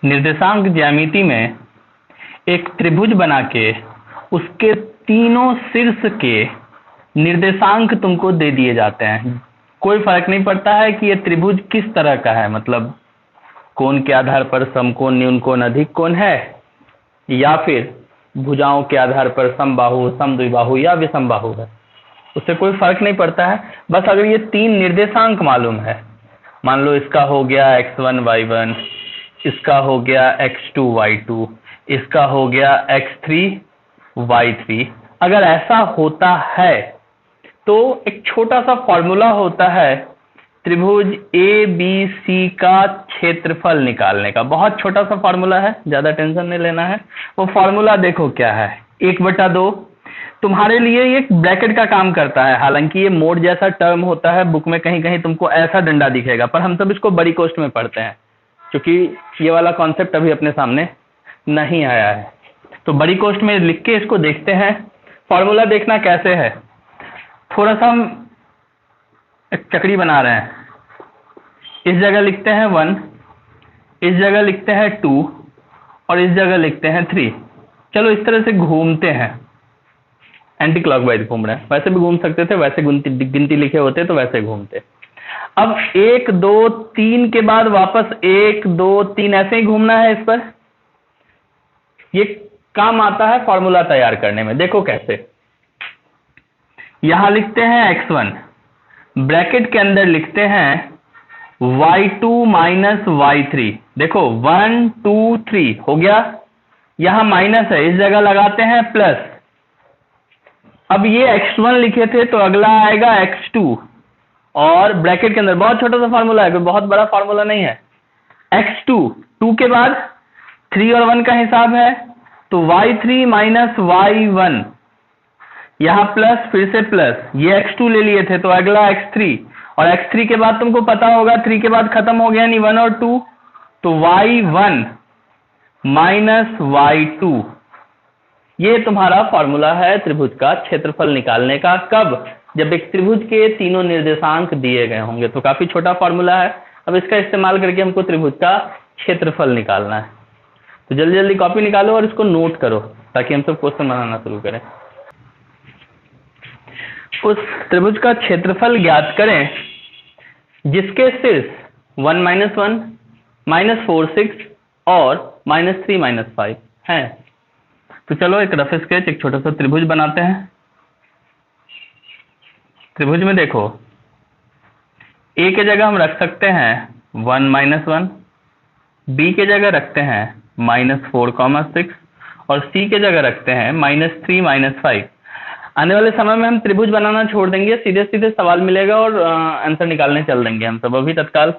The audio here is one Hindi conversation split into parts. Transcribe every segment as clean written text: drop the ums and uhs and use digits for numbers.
निर्देशांक ज्यामिति में एक त्रिभुज बना के उसके तीनों शीर्ष के निर्देशांक तुमको दे दिए जाते हैं। कोई फर्क नहीं पड़ता है कि ये त्रिभुज किस तरह का है, मतलब कोण के आधार पर समकोण, न्यून कोण, अधिक कोण है, या फिर भुजाओं के आधार पर समबाहु, समद्विबाहु या विषमबाहु है, उससे कोई फर्क नहीं पड़ता है। बस अगर ये तीन निर्देशांक मालूम है, मान लो इसका हो गया x1 y1, इसका हो गया x2 y2, इसका हो गया x3 y3, अगर ऐसा होता है तो एक छोटा सा फॉर्मूला होता है त्रिभुज ABC का क्षेत्रफल निकालने का। बहुत छोटा सा फॉर्मूला है, ज्यादा टेंशन नहीं लेना है। वो फॉर्मूला देखो क्या है, 1/2। तुम्हारे लिए ये ब्रैकेट का काम करता है, हालांकि ये मोड जैसा टर्म होता है, बुक में कहीं कहीं तुमको ऐसा डंडा दिखेगा, पर हम सब इसको बड़ी कोष्ठ में पढ़ते हैं क्योंकि ये वाला कॉन्सेप्ट अभी अपने सामने नहीं आया है। तो बड़ी कोष्ठ में लिख के इसको देखते हैं। फॉर्मूला देखना कैसे है, थोड़ा सा हम एक चक्री बना रहे हैं। इस जगह लिखते हैं 1, इस जगह लिखते हैं 2 और इस जगह लिखते हैं 3। चलो इस तरह से घूमते हैं, एंटी क्लॉकवाइज घूम रहे हैं। वैसे भी घूम सकते थे, वैसे गिनती लिखे होते तो वैसे घूमते। अब 1 2 3 के बाद वापस 1 2 3 ऐसे ही घूमना है इस पर। ये काम आता है फॉर्मूला तैयार करने में। देखो कैसे, यहां लिखते हैं x1, ब्रैकेट के अंदर लिखते हैं y2 माइनस y3। देखो 1 2 3 हो गया, यहां माइनस है, इस जगह लगाते हैं प्लस। अब ये x1 लिखे थे तो अगला आएगा x2 और ब्रैकेट के अंदर बहुत छोटा सा फॉर्मूला है, कोई बहुत बड़ा फॉर्मूला नहीं है। x2, 2 के बाद 3 और 1 का हिसाब है तो y3 माइनस y1, यहां प्लस, फिर से प्लस, ये x2 ले लिए थे तो अगला x3, और x3 के बाद तुमको पता होगा 3 के बाद खत्म हो गया, नहीं 1 और 2, तो y1 माइनस y2। ये तुम्हारा फॉर्मूला है त्रिभुज का क्षेत्रफल निकालने का। कब? जब एक त्रिभुज के तीनों निर्देशांक दिए गए होंगे। तो काफी छोटा फॉर्मूला है, अब इसका इस्तेमाल करके हमको त्रिभुज का क्षेत्रफल निकालना है। तो जल्दी जल्दी कॉपी निकालो और इसको नोट करो ताकि हम सब क्वेश्चन बनाना शुरू करें। उस त्रिभुज का क्षेत्रफल ज्ञात करें जिसके शीर्ष 1 - 1 -4 6 और -3 -5 हैं। तो चलो एक रफ स्केच, एक छोटा सा त्रिभुज बनाते हैं। त्रिभुज में देखो, ए के जगह हम रख सकते हैं 1 - 1, बी के जगह रखते हैं -4, 6 और सी के जगह रखते हैं -3 -5। आने वाले समय में हम त्रिभुज बनाना छोड़ देंगे, सीधे सीधे सवाल मिलेगा और आंसर निकालने चल देंगे हम सब। अभी तत्काल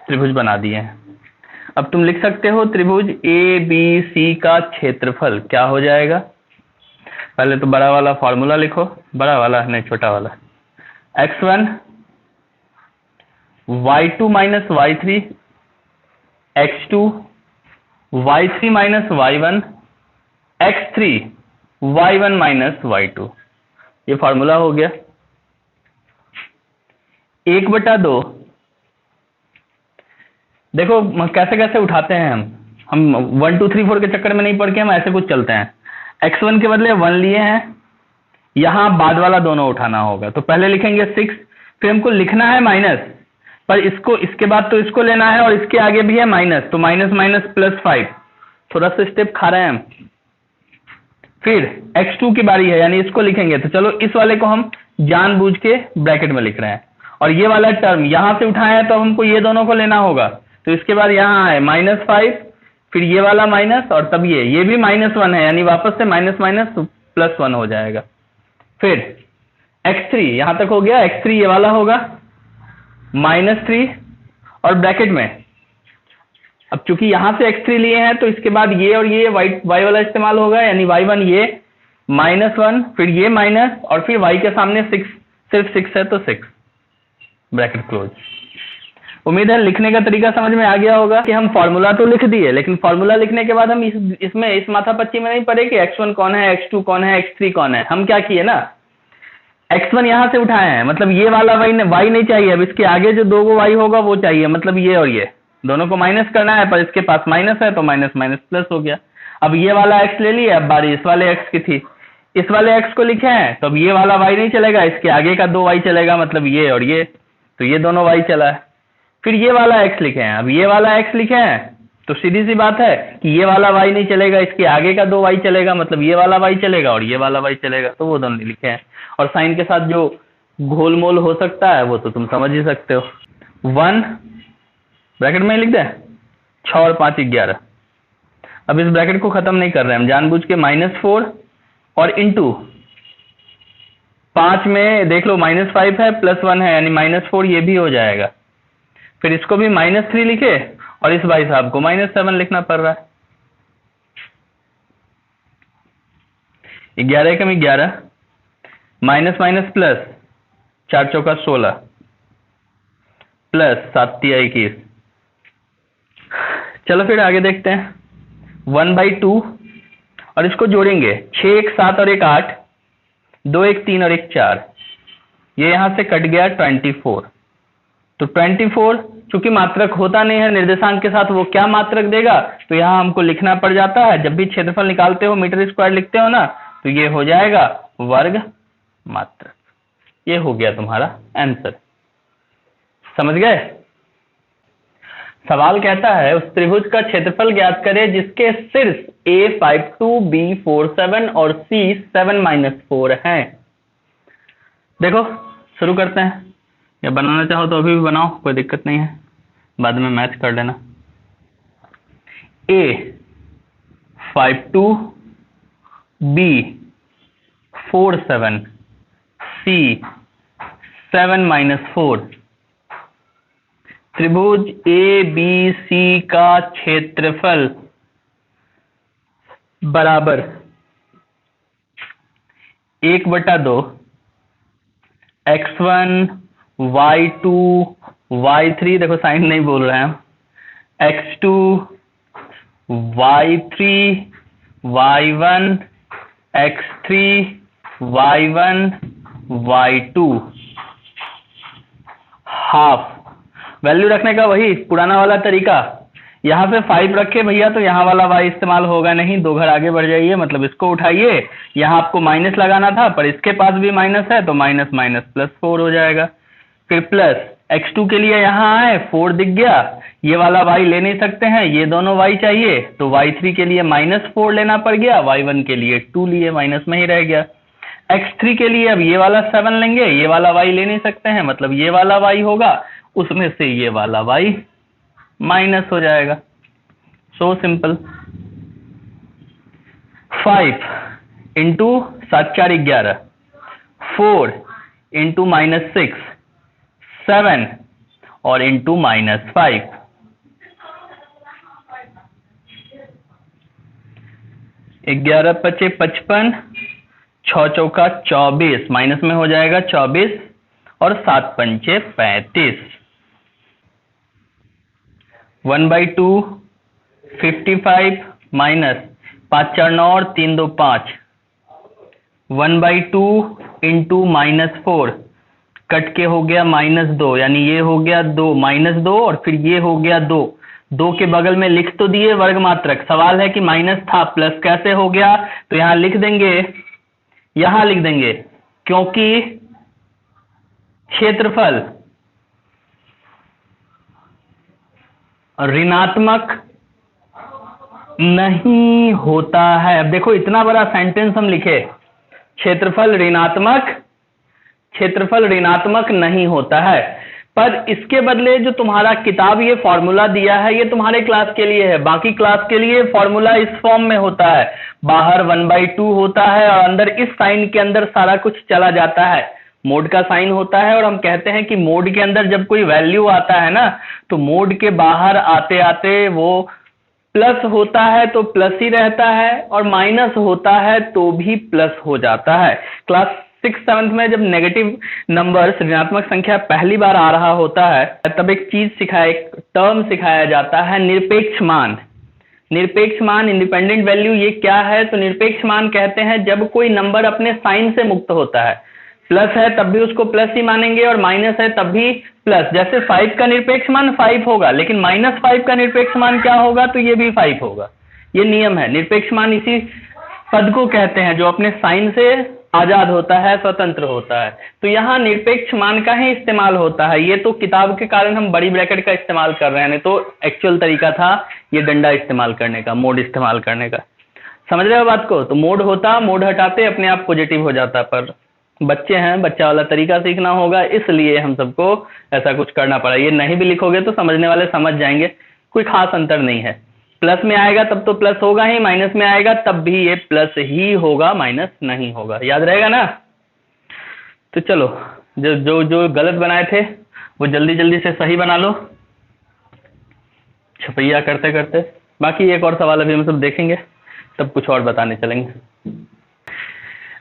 त्रिभुज बना दिए हैं। अब तुम लिख सकते हो त्रिभुज ABC का क्षेत्रफल क्या हो जाएगा। पहले तो बड़ा वाला फॉर्मूला लिखो, बड़ा वाला नहीं छोटा वाला। x1 y2 minus y3, x2 y3 minus y1, x3 y1 minus y2। ये फॉर्मूला हो गया। 1/2। देखो कैसे कैसे उठाते हैं हम 1 2 3 4 के चक्कर में नहीं पड़ के हम ऐसे कुछ चलते हैं। x1 के बदले 1 लिए हैं, यहां बाद वाला दोनों उठाना होगा। तो पहले लिखेंगे 6, फिर हमको लिखना है माइनस, पर इसको इसके बाद तो इसको लेना है और इसके आगे भी है माइनस, तो माइनस माइनस +5। थोड़ा सा स्टेप खा रहे हैं हम। फिर x2 की बारी है, यानी इसको लिखेंगे। तो चलो इस वाले को हम जानबूझ के ब्रैकेट में लिख रहे हैं, और ये वाला टर्म यहां से उठाए हैं तो हमको ये दोनों को लेना होगा। तो इसके बाद यहां है -5, फिर ये वाला माइनस, और तब ये भी -1 है, यानी वापस से माइनस माइनस +1 हो जाएगा। फिर x3 यहां तक हो गया, x3 ये वाला होगा -3 और ब्रैकेट में। अब चूंकि यहां से x3 लिए हैं तो इसके बाद ये और ये y वाला इस्तेमाल होगा, यानी y1 ये -1, फिर ये माइनस, और फिर y के सामने 6, सिर्फ 6 है तो 6, ब्रैकेट क्लोज। उम्मीद है लिखने का तरीका समझ में आ गया होगा कि हम फॉर्मूला तो लिख दिए, लेकिन फॉर्मूला लिखने के बाद हम इसमें इस माथापच्ची में नहीं पड़े कि x1 कौन है, x2 कौन है, x3 कौन है। हम क्या किए ना, x1 यहां से उठाए हैं, मतलब ये वाला y नहीं चाहिए, अब इसके आगे जो 2 y होगा वो चाहिए, मतलब ये और ये दोनों को माइनस करना है, पर इसके पास माइनस है तो माइनस माइनस प्लस हो गया। अब ये वाला x ले लिया, अब बारी इस वाले x की थी, इस वाले x को लिखे हैं तो अब ये वाला y नहीं चलेगा, इसके आगे का 2y चलेगा, मतलब ये और ये, तो ये दोनों y चला है। फिर ये वाला x लिखे हैं, अब ये वाला x लिखे हैं तो सीधी सी बात है कि ये वाला y नहीं चलेगा, इसके आगे का 2y चलेगा, मतलब ये वाला y चलेगा और ये वाला y चलेगा, तो वो दोनों लिखे हैं। और साइन के साथ जो घोल-मोल हो सकता है वो तो तुम समझ ही सकते हो। 1 ब्रैकेट में लिख दें, 6 और 5 11। अब इस ब्रैकेट को खत्म नहीं कर रहे हैं हम, जानबूझ के -4 और इंटू 5 में देख लो -5 है +1 है, यानी -4 ये भी हो जाएगा। फिर इसको भी -3 लिखे और इस भाई साहब को -7 लिखना पड़ रहा है। 11 कम 11, माइनस माइनस प्लस, 4 चौका 16 प्लस 7 तिया 21। चलो फिर आगे देखते हैं। 1/2 और इसको जोड़ेंगे, 6 1 7 और 1 8, 2 1 3 और 1 4, ये यहां से कट गया 24। तो 24 चूंकि मात्रक होता नहीं है निर्देशांक के साथ, वो क्या मात्रक देगा, तो यहां हमको लिखना पड़ जाता है। जब भी क्षेत्रफल निकालते हो मीटर स्क्वायर लिखते हो ना, तो ये हो जाएगा वर्ग मात्रक। ये हो गया तुम्हारा आंसर, समझ गए। सवाल कहता है उस त्रिभुज का क्षेत्रफल ज्ञात करें जिसके शीर्ष A 5 2 B 4 7 और C 7 4 हैं। देखो शुरू करते हैं, या बनाना चाहो तो अभी भी बनाओ, कोई दिक्कत नहीं है, बाद में मैच कर लेना। A 5 2 B 4 7 C 7 4। त्रिभुज ABC का क्षेत्रफल बराबर 1/2 x1 y2 y3, देखो साइन नहीं बोल रहे हैं हम, x2 y3 y1 x3 y1 y2 half. Value रखने का वही पुराना वाला तरीका, यहाँ पे 5 रखे भैया तो यहाँ वाला y इस्तेमाल होगा नहीं, 2 घर आगे बढ़ जाइए, मतलब इसको उठाइए, यहाँ आपको माइनस लगाना था पर इसके पास भी माइनस है तो माइनस माइनस +4 हो जाएगा। फिर प्लस x2 के लिए यहाँ आए, 4 दिख गया, ये वाला y ले नहीं सकते हैं, ये दोनों y चाहिए तो y3 के लिए -4 लेना पड़ गया, y1 के लिए 2 लिए, माइनस में ही रह गया। x3 के लिए अब ये वाला 7 लेंगे, ये वाला y ले नहीं सकते हैं, मतलब ये वाला y होगा, उसमें से ये वाला y माइनस हो जाएगा। So simple. 5 इंटू 7 4 11, 4 इंटू -6 7 और इंटू -5। 11 5 55, 6 चौका 24, माइनस में हो जाएगा 24 और 7 पंचे 35। 1/2 55 माइनस 5 4 9 और 3 2 5, 1/2 इंटू -4 कट के हो गया -2, यानी ये हो गया 2 -2 और फिर ये हो गया 2, 2 के बगल में लिख तो दिए वर्ग मात्रक, सवाल है कि माइनस था प्लस कैसे हो गया, तो यहां लिख देंगे, यहां लिख देंगे क्योंकि क्षेत्रफल ऋणात्मक नहीं होता है। अब देखो इतना बड़ा सेंटेंस हम लिखे, क्षेत्रफल ऋणात्मक नहीं होता है, पर इसके बदले जो तुम्हारा किताब ये फॉर्मूला दिया है ये तुम्हारे क्लास के लिए है, बाकी क्लास के लिए फॉर्मूला इस फॉर्म में होता है, बाहर 1/2 होता है और अंदर इस साइन के अंदर सारा कुछ चला जाता है, मोड का साइन होता है। और हम कहते हैं कि मोड के अंदर जब कोई वैल्यू आता है ना, तो मोड के बाहर आते आते वो प्लस होता है तो प्लस ही रहता है, और माइनस होता है तो भी प्लस हो जाता है। क्लास 6 7 में जब नेगेटिव नंबर ऋणात्मक संख्या पहली बार आ रहा होता है तब एक चीज एक टर्म सिखाया जाता है, निरपेक्ष मान। निरपेक्ष मान, इंडिपेंडेंट वैल्यू, ये क्या है, तो निरपेक्ष मान कहते हैं जब कोई नंबर अपने साइन से मुक्त होता है। प्लस है तब भी उसको प्लस ही मानेंगे और माइनस है तब भी प्लस। जैसे 5 का निरपेक्ष मान 5 होगा, लेकिन -5 का निरपेक्ष मान क्या होगा, तो ये भी 5 होगा। ये नियम है। निरपेक्ष मान इसी पद को कहते हैं जो अपने साइन से आजाद होता है, स्वतंत्र होता है। तो यहाँ निरपेक्ष मान का ही इस्तेमाल होता है। ये तो किताब के कारण हम बड़ी ब्रैकेट का इस्तेमाल कर रहे हैं, नहीं तो एक्चुअल तरीका था ये डंडा इस्तेमाल करने का, मोड इस्तेमाल करने का। समझ रहे हो बात को? तो मोड होता, मोड हटाते अपने आप पॉजिटिव हो जाता, पर बच्चे हैं, बच्चा वाला तरीका सीखना होगा, इसलिए हम सबको ऐसा कुछ करना पड़ा। ये नहीं भी लिखोगे तो समझने वाले समझ जाएंगे, कोई खास अंतर नहीं है। प्लस में आएगा तब तो प्लस होगा ही, माइनस में आएगा तब भी ये प्लस ही होगा, माइनस नहीं होगा। याद रहेगा ना? तो चलो, जो जो जो गलत बनाए थे वो जल्दी जल्दी से सही बना लो, छपैया करते करते। बाकी एक और सवाल अभी हम सब देखेंगे, तब कुछ और बताने चलेंगे।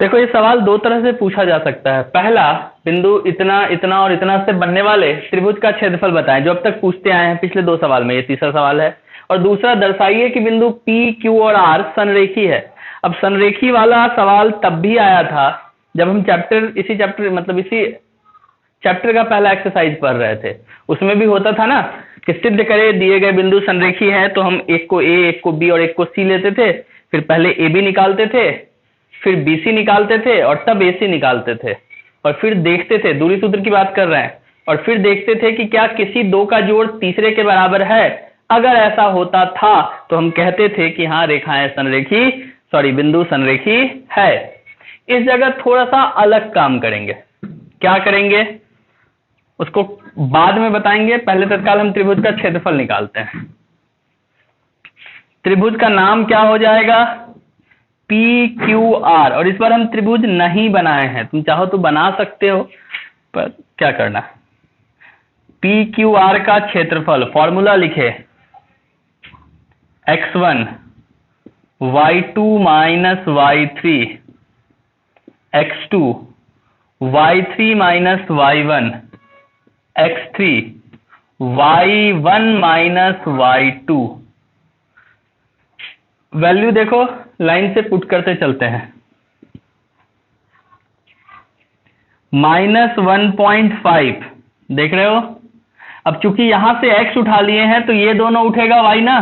देखो, ये सवाल दो तरह से पूछा जा सकता है। पहला, बिंदु इतना इतना और इतना से बनने वाले त्रिभुज का क्षेत्रफल बताएं, जो अब तक पूछते आए हैं पिछले 2 सवाल में। ये तीसरा सवाल है। और दूसरा, दर्शाइए कि बिंदु P, Q और R संरेखी है। अब संरेखी वाला सवाल तब भी आया था जब हम इसी चैप्टर का पहला एक्सरसाइज पढ़ रहे थे। उसमें भी होता था ना कि सिद्ध करे दिए गए बिंदु संरेखी है, तो हम एक को A, एक को B और एक को C लेते थे। फिर पहले AB निकालते थे, फिर BC निकालते थे और तब AC निकालते थे, और फिर देखते थे, दूरी सूत्र की बात कर रहे हैं, और फिर देखते थे कि क्या किसी दो का जोड़ तीसरे के बराबर है। अगर ऐसा होता था तो हम कहते थे कि हाँ, रेखाएं बिंदु संरेखी है। इस जगह थोड़ा सा अलग काम करेंगे। क्या करेंगे उसको बाद में बताएंगे, पहले तत्काल हम त्रिभुज का क्षेत्रफल निकालते हैं। त्रिभुज का नाम क्या हो जाएगा? PQR। और इस बार हम त्रिभुज नहीं बनाए हैं, तुम चाहो तो बना सकते हो, पर क्या करना। PQR का क्षेत्रफल, फॉर्मूला लिखे, x1 y2 minus y3 x2 y3 minus y1 x3 y1 minus y2। Value देखो, लाइन से पुट करते चलते हैं। -1.5 देख रहे हो। अब चूंकि यहां से x उठा लिए हैं तो ये दोनों उठेगा y ना,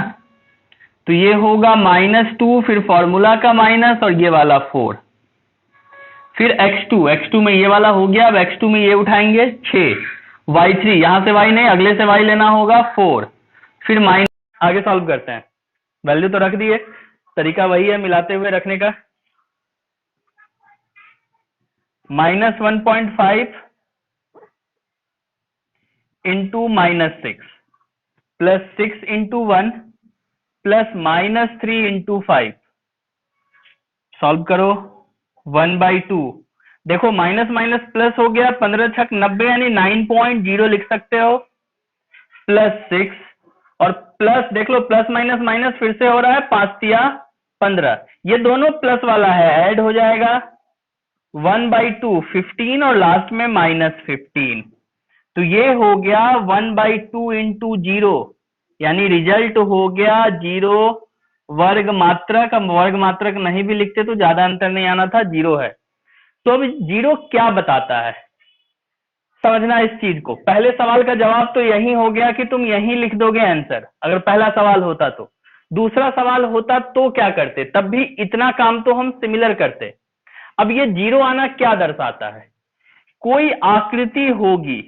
तो ये होगा -2, फिर फॉर्मूला का माइनस और ये वाला 4, फिर x2 में ये वाला हो गया। अब x2 में ये उठाएंगे 6, y3 यहां से y नहीं, अगले से y लेना होगा 4, फिर माइनस। आगे सॉल्व करते हैं। वैल्यू तो रख दिए, तरीका वही है मिलाते हुए रखने का। -1.5 into -6 plus 6 into 1 plus -3 into 5। Solve करो, 1/2। देखो माइनस माइनस प्लस हो गया, 15 छक 90 यानी 9.0 लिख सकते हो, प्लस 6 और प्लस देख लो, प्लस माइनस माइनस फिर से हो रहा है, 5 या 15, ये दोनों प्लस वाला है, ऐड हो जाएगा 1/2 15 और लास्ट में -15। तो ये हो गया 1/2 इंटू 0, यानी रिजल्ट हो गया 0 वर्ग मात्रक। अब वर्ग मात्रक नहीं भी लिखते तो ज्यादा अंतर नहीं आना था, 0 है। तो अब 0 क्या बताता है, समझना इस चीज को। पहले सवाल का जवाब तो यही हो गया कि तुम यही लिख दोगे आंसर, अगर पहला सवाल होता तो। दूसरा सवाल होता तो क्या करते, तब भी इतना काम तो हम सिमिलर करते। अब ये 0 आना क्या दर्शाता है, कोई आकृति होगी,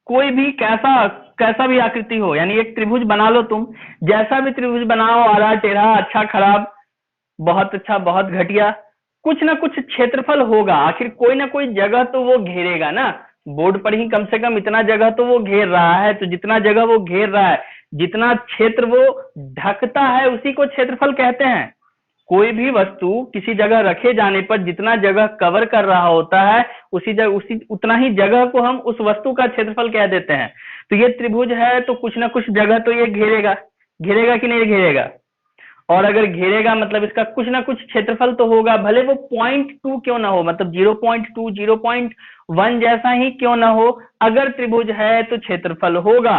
कोई भी कैसा भी आकृति हो, यानी एक त्रिभुज बना लो तुम, जैसा भी त्रिभुज बनाओ, आड़ा टेढ़ा, अच्छा खराब, बहुत अच्छा बहुत घटिया, कुछ ना कुछ क्षेत्रफल होगा। आखिर कोई ना कोई जगह तो वो घेरेगा ना, बोर्ड पर ही कम से कम इतना जगह तो वो घेर रहा है। तो जितना जगह वो घेर रहा है, जितना क्षेत्र वो ढकता है, उसी को क्षेत्रफल कहते हैं। कोई भी वस्तु किसी जगह रखे जाने पर जितना जगह कवर कर रहा होता है, उतना ही जगह को हम उस वस्तु का क्षेत्रफल कह देते हैं। तो ये त्रिभुज है तो कुछ ना कुछ जगह तो ये घेरेगा, घेरेगा कि नहीं घेरेगा। और अगर घेरेगा मतलब इसका कुछ ना कुछ क्षेत्रफल तो होगा, भले वो 0.2 क्यों ना हो, मतलब 0.2 0.1 जैसा ही क्यों ना हो, अगर त्रिभुज है तो क्षेत्रफल होगा।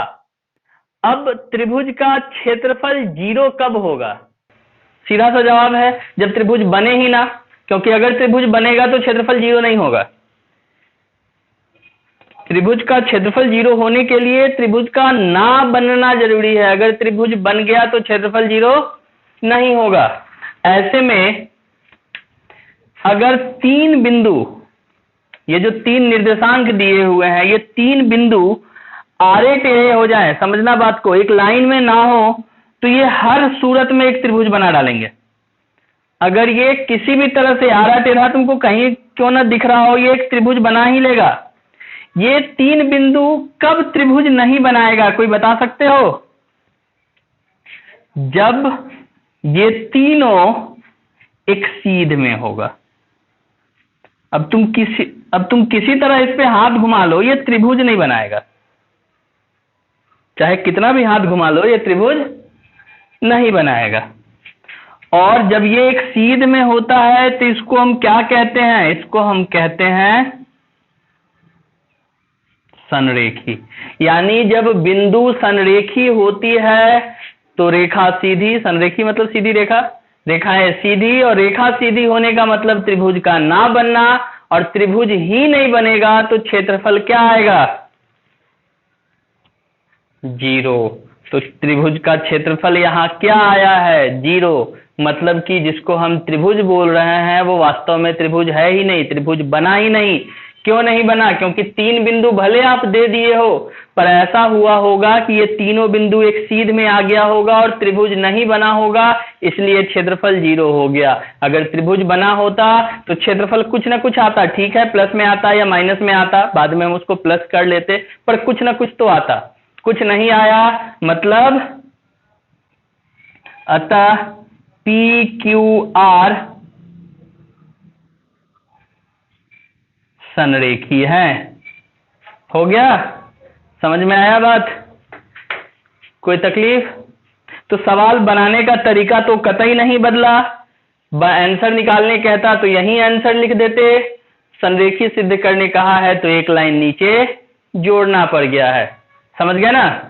अब त्रिभुज का क्षेत्रफल 0 कब होगा, सीधा सा जवाब है, जब त्रिभुज बने ही ना, क्योंकि अगर त्रिभुज बनेगा तो क्षेत्रफल 0 नहीं होगा। त्रिभुज का क्षेत्रफल 0 होने के लिए त्रिभुज का ना बनना जरूरी है। अगर त्रिभुज बन गया तो क्षेत्रफल 0 नहीं होगा। ऐसे में अगर 3 बिंदु, ये जो 3 निर्देशांक दिए हुए हैं, ये 3 बिंदु आड़े टेढ़े हो जाएं, समझना बात को, एक लाइन में ना हो, तो ये हर सूरत में एक त्रिभुज बना डालेंगे। अगर ये किसी भी तरह से आड़ा टेढ़ा तुमको कहीं क्यों ना दिख रहा हो, ये एक त्रिभुज बना ही लेगा। ये 3 बिंदु कब त्रिभुज नहीं बनाएगा, कोई बता सकते हो? जब ये तीनों एक सीध में होगा। अब तुम किसी तरह इस पे हाथ घुमा लो, ये त्रिभुज नहीं बनाएगा। चाहे कितना भी हाथ घुमा लो, ये त्रिभुज नहीं बनाएगा। और जब ये एक सीध में होता है तो इसको हम क्या कहते हैं? इसको हम कहते हैं संरेखी। यानी जब बिंदु संरेखी होती है तो रेखा सीधी, संरेखी मतलब सीधी रेखा, रेखाएं सीधी, और रेखा सीधी होने का मतलब त्रिभुज का ना बनना, और त्रिभुज ही नहीं बनेगा तो क्षेत्रफल क्या आएगा? 0। तो त्रिभुज का क्षेत्रफल यहाँ क्या आया है? 0। मतलब कि जिसको हम त्रिभुज बोल रहे हैं वो वास्तव में त्रिभुज है ही नहीं, त्रिभुज बना ही नहीं। क्यों नहीं बना? क्योंकि 3 बिंदु भले आप दे दिए हो, पर ऐसा हुआ होगा कि ये तीनों बिंदु एक सीध में आ गया होगा और त्रिभुज नहीं बना होगा, इसलिए क्षेत्रफल 0 हो गया। अगर त्रिभुज बना होता तो क्षेत्रफल कुछ ना कुछ आता, ठीक है, प्लस में आता या माइनस में आता, बाद में हम उसको प्लस कर लेते, पर कुछ ना कुछ तो आता। कुछ नहीं आया, मतलब अतः PQR संरेखी है। हो गया? समझ में आया बात? कोई तकलीफ? तो सवाल बनाने का तरीका तो कतई नहीं बदला। आंसर निकालने कहता तो यही आंसर लिख देते। संरेखी सिद्ध करने कहा है तो एक लाइन नीचे जोड़ना पड़ गया है। समझ गया ना?